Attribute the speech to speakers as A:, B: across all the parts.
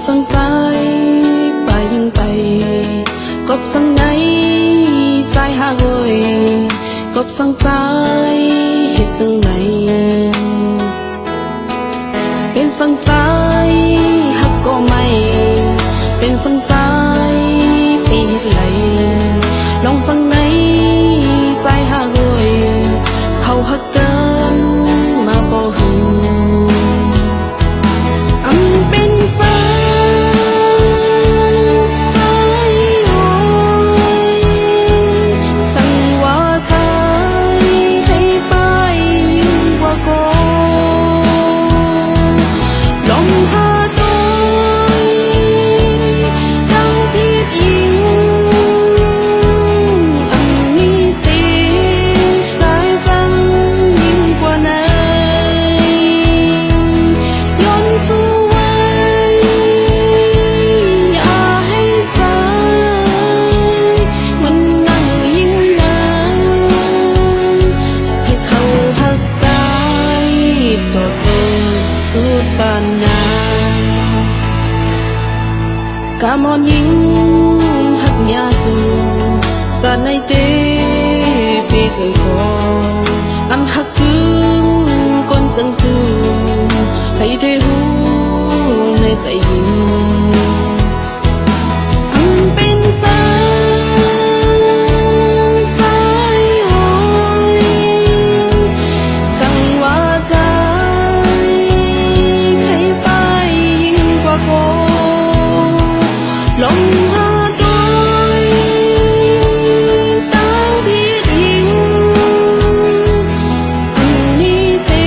A: สั่งใจไปยิ่งไปกบสั่งไหนใจหากเอ่ยกบสั่งใจเหตุจังไหนเป็นสั่งใจหักก็ไม่เป็นสั่งใจไปเหตุไหลลองสั่งไหนใจหากเอ่ยเขาหักเกินมาบ่หึงกามอนยิงหักยาสูจะในเตปีเคยขออันหักคืนก้นจังสูให้ได้หูในใจยิงอันเป็นสายใจหอยสั่งว่าใจให้ไปยิ่งกว่าโกลงหาโดยตั้งพิษยิงอันนี้เสี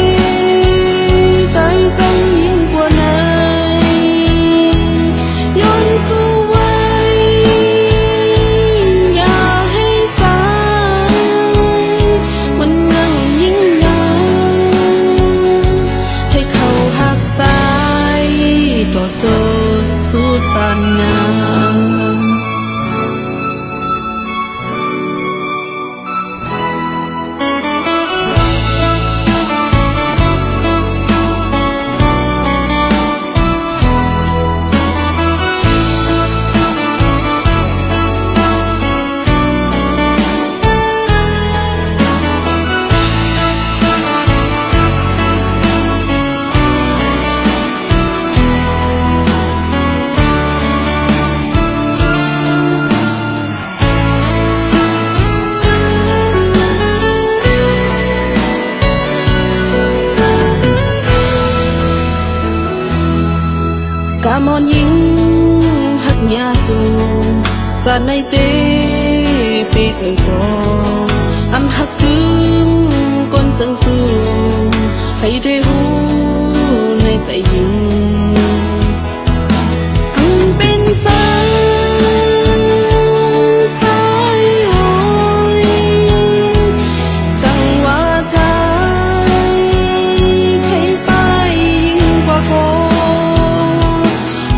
A: ยใจจังยิ่งกว่าไหนย้อนสู้ไว้อย่าให้ใจมันนั่งยิ่งใหญ่ให้เขาหักใจต่อเจอสุดปานนากามอนยิงหักยาสูจะในเตปีเคยขออันหักคืนก้นจังสูให้ได้หูในใจยิงอันเป็นสายใจหอยสั่งว่าใจให้ไปยิ่งกว่าโก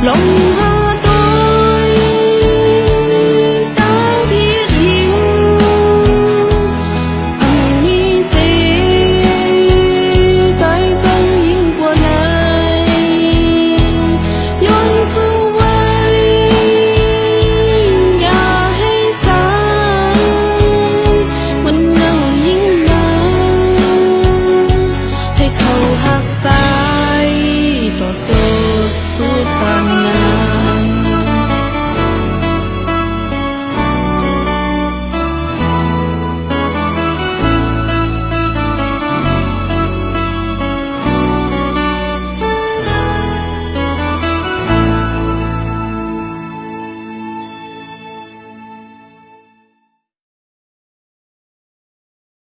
A: ลงหาโดยตั้งพิษยิงอันนี้เสียใจจังยิ่งกว่าไหนย้อนสู้ไว้อย่าให้ใจมันนั่งยิ่งใหญ่ให้เขาหักใจ